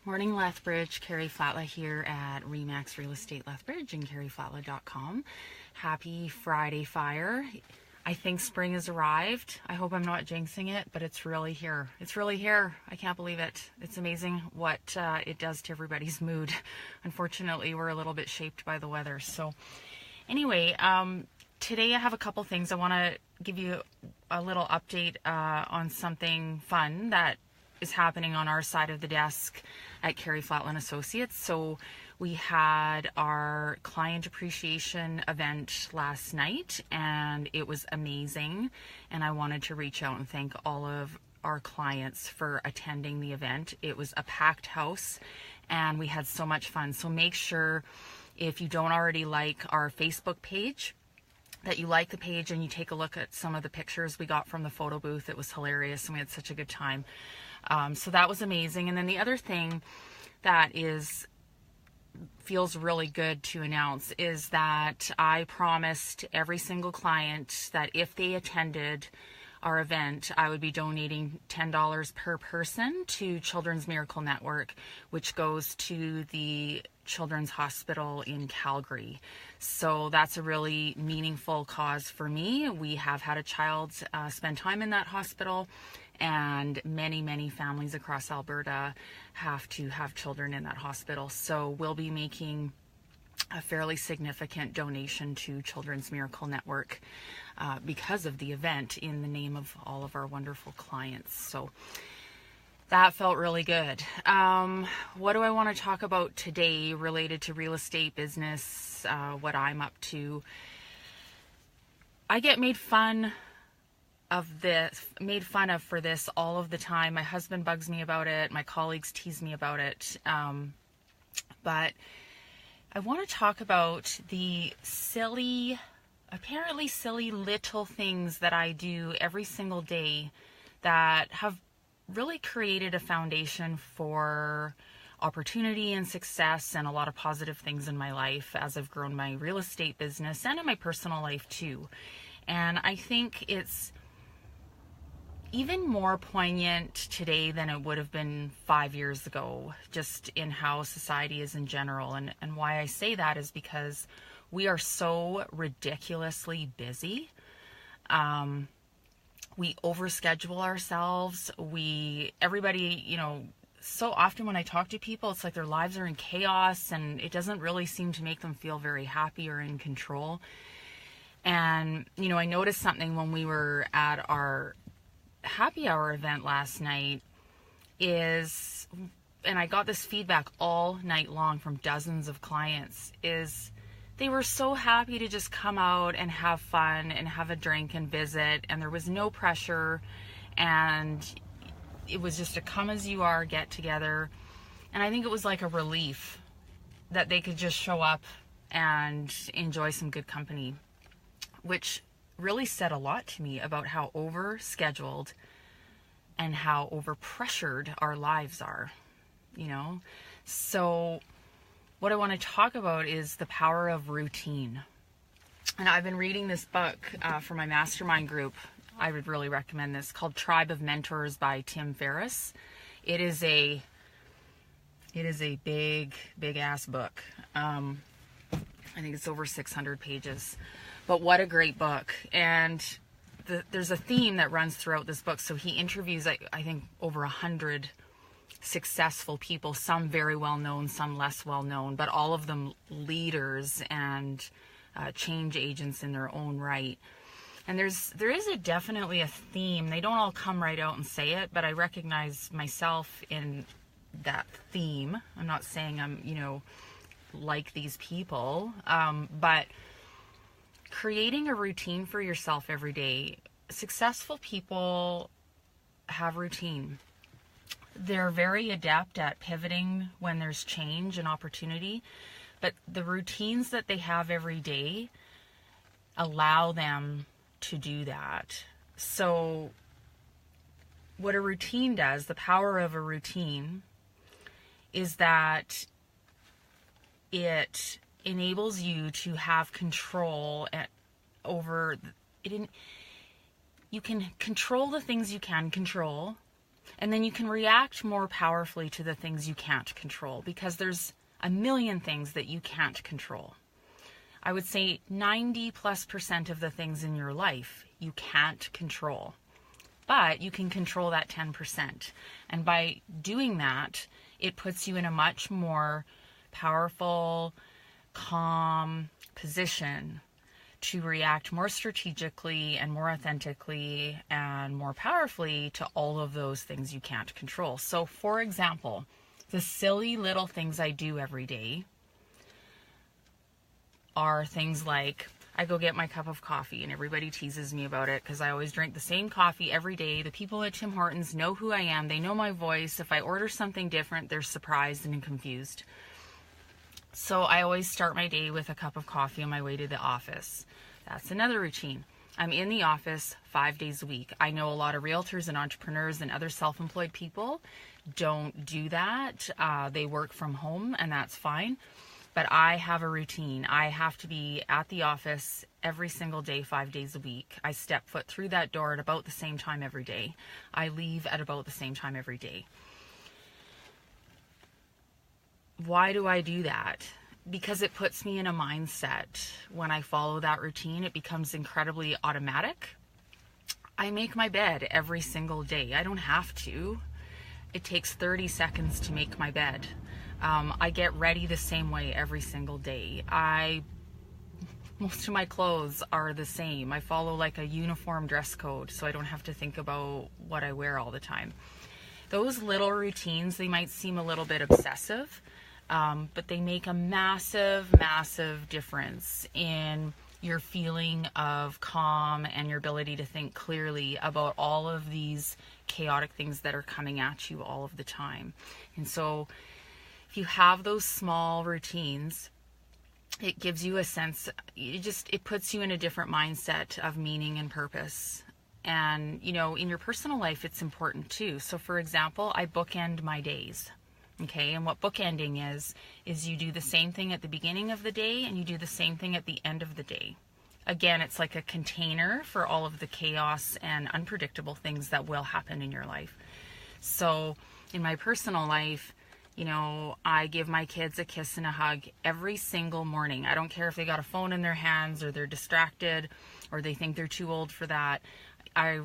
Morning, Lethbridge. Karri Flatla here at Remax Real Estate Lethbridge and KarriFlatla.com. Happy Friday Fire. I think spring has arrived. I hope I'm not jinxing it, but it's really here. It's really here. I can't believe it. It's amazing what it does to everybody's mood. Unfortunately, we're a little bit shaped by the weather. So anyway, today I have a couple things. I want to give you a little update on something fun that is happening on our side of the desk at Karri Flatla Associates. So we had our client appreciation event last night and it was amazing, and I wanted to reach out and thank all of our clients for attending the event. It was a packed house and we had so much fun. So make sure, if you don't already like our Facebook page, that you like the page and you take a look at some of the pictures we got from the photo booth. It was hilarious and we had such a good time. So that was amazing. And then the other thing that feels really good to announce is that I promised every single client that if they attended our event, I would be donating $10 per person to Children's Miracle Network, which goes to the Children's Hospital in Calgary. So that's a really meaningful cause for me. We have had a child spend time in that hospital, and many families across Alberta have to have children in that hospital. So we'll be making a fairly significant donation to Children's Miracle Network because of the event, in the name of all of our wonderful clients. So that felt really good. What do I want to talk about today related to real estate business, what I'm up to? I get made fun of for this all of the time. My husband bugs me about it. My colleagues tease me about it. But I want to talk about the apparently silly little things that I do every single day that have really created a foundation for opportunity and success and a lot of positive things in my life as I've grown my real estate business and in my personal life too. And I think it's even more poignant today than it would have been 5 years ago, just in how society is in general. And why I say that is because we are so ridiculously busy. We overschedule ourselves. Everybody, so often when I talk to people, it's like their lives are in chaos and it doesn't really seem to make them feel very happy or in control. And, I noticed something when we were at our happy hour event last night and I got this feedback all night long from dozens of clients, is they were so happy to just come out and have fun and have a drink and visit, and there was no pressure, and it was just a come as you are get together. And I think it was like a relief that they could just show up and enjoy some good company, which really said a lot to me about how overscheduled and how overpressured our lives are, So what I want to talk about is the power of routine. And I've been reading this book for my mastermind group. I would really recommend this, called Tribe of Mentors by Tim Ferriss. It is a big ass book. I think it's over 600 pages. But what a great book. And there's a theme that runs throughout this book. So he interviews, I think, over 100 successful people, some very well known, some less well known, but all of them leaders and change agents in their own right. And there is definitely a theme. They don't all come right out and say it, but I recognize myself in that theme. I'm not saying I'm, like these people, but creating a routine for yourself every day. Successful people have routine. They're very adept at pivoting when there's change and opportunity, but the routines that they have every day allow them to do that. So what a routine does, the power of a routine, is that it enables you to have control over it. You can control the things you can control, And then you can react more powerfully to the things you can't control, because there's a million things that you can't control. I would say 90+% of the things in your life you can't control, but you can control that 10%. And by doing that, it puts you in a much more powerful, calm position to react more strategically and more authentically and more powerfully to all of those things you can't control. So, for example, the silly little things I do every day are things like I go get my cup of coffee, and everybody teases me about it because I always drink the same coffee every day. The people at Tim Hortons know who I am. They know my voice. If I order something different, they're surprised and confused. So I always start my day with a cup of coffee on my way to the office. That's another routine. I'm in the office 5 days a week. I know a lot of realtors and entrepreneurs and other self-employed people don't do that. They work from home, and that's fine. But I have a routine. I have to be at the office every single day, 5 days a week. I step foot through that door at about the same time every day. I leave at about the same time every day. Why do I do that? Because it puts me in a mindset. When I follow that routine, it becomes incredibly automatic. I make my bed every single day. I don't have to. It takes 30 seconds to make my bed. I get ready the same way every single day. Most of my clothes are the same. I follow like a uniform dress code, so I don't have to think about what I wear all the time. Those little routines, they might seem a little bit obsessive, but they make a massive, massive difference in your feeling of calm and your ability to think clearly about all of these chaotic things that are coming at you all of the time. And so if you have those small routines, it gives you a sense, it puts you in a different mindset of meaning and purpose. And, you know, in your personal life, it's important too. So for example, I bookend my days. Okay, and what bookending is you do the same thing at the beginning of the day and you do the same thing at the end of the day. Again, it's like a container for all of the chaos and unpredictable things that will happen in your life. So in my personal life, you know, I give my kids a kiss and a hug every single morning. I don't care if they got a phone in their hands or they're distracted or they think they're too old for that. I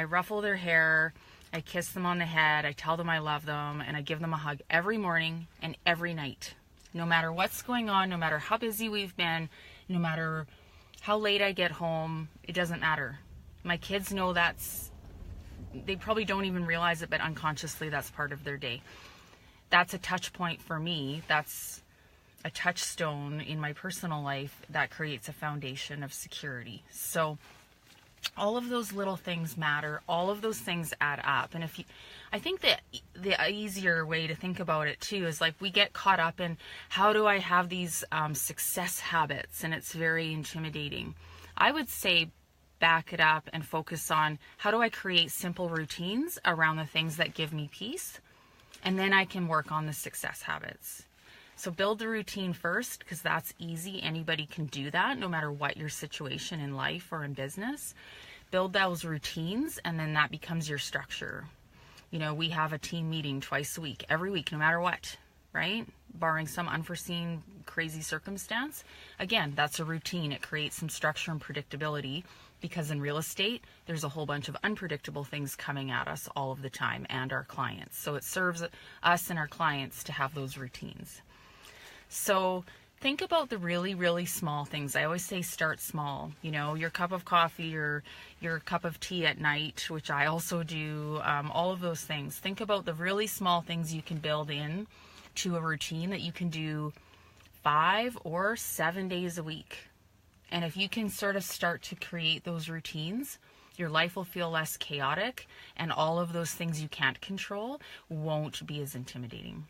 ruffle their hair, I kiss them on the head, I tell them I love them, and I give them a hug every morning and every night. No matter what's going on, no matter how busy we've been, no matter how late I get home, it doesn't matter. My kids know they probably don't even realize it, but unconsciously that's part of their day. That's a touch point for me. That's a touchstone in my personal life that creates a foundation of security. So all of those little things matter. All of those things add up. And I think that the easier way to think about it too is like we get caught up in how do I have these success habits, and it's very intimidating. I would say back it up and focus on how do I create simple routines around the things that give me peace, and then I can work on the success habits. So build the routine first, because that's easy. Anybody can do that, no matter what your situation in life or in business. Build those routines, and then that becomes your structure. You know, we have a team meeting twice a week, every week, no matter what, right? Barring some unforeseen crazy circumstance. Again, that's a routine. It creates some structure and predictability, because in real estate, there's a whole bunch of unpredictable things coming at us all of the time, and our clients. So it serves us and our clients to have those routines. So think about the really, really small things. I always say start small. You know, your cup of coffee or your cup of tea at night, which I also do, all of those things. Think about the really small things you can build in to a routine that you can do 5 or 7 days a week. And if you can sort of start to create those routines, your life will feel less chaotic, and all of those things you can't control won't be as intimidating.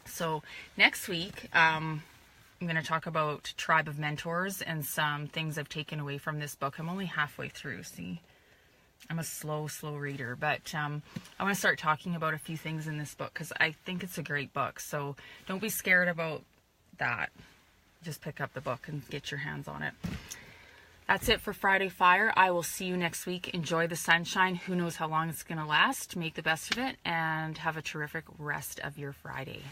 So next week, I'm going to talk about Tribe of Mentors and some things I've taken away from this book. I'm only halfway through, see? I'm a slow reader, but I want to start talking about a few things in this book because I think it's a great book. So don't be scared about that. Just pick up the book and get your hands on it. That's it for Friday Fire. I will see you next week. Enjoy the sunshine. Who knows how long it's going to last. Make the best of it and have a terrific rest of your Friday.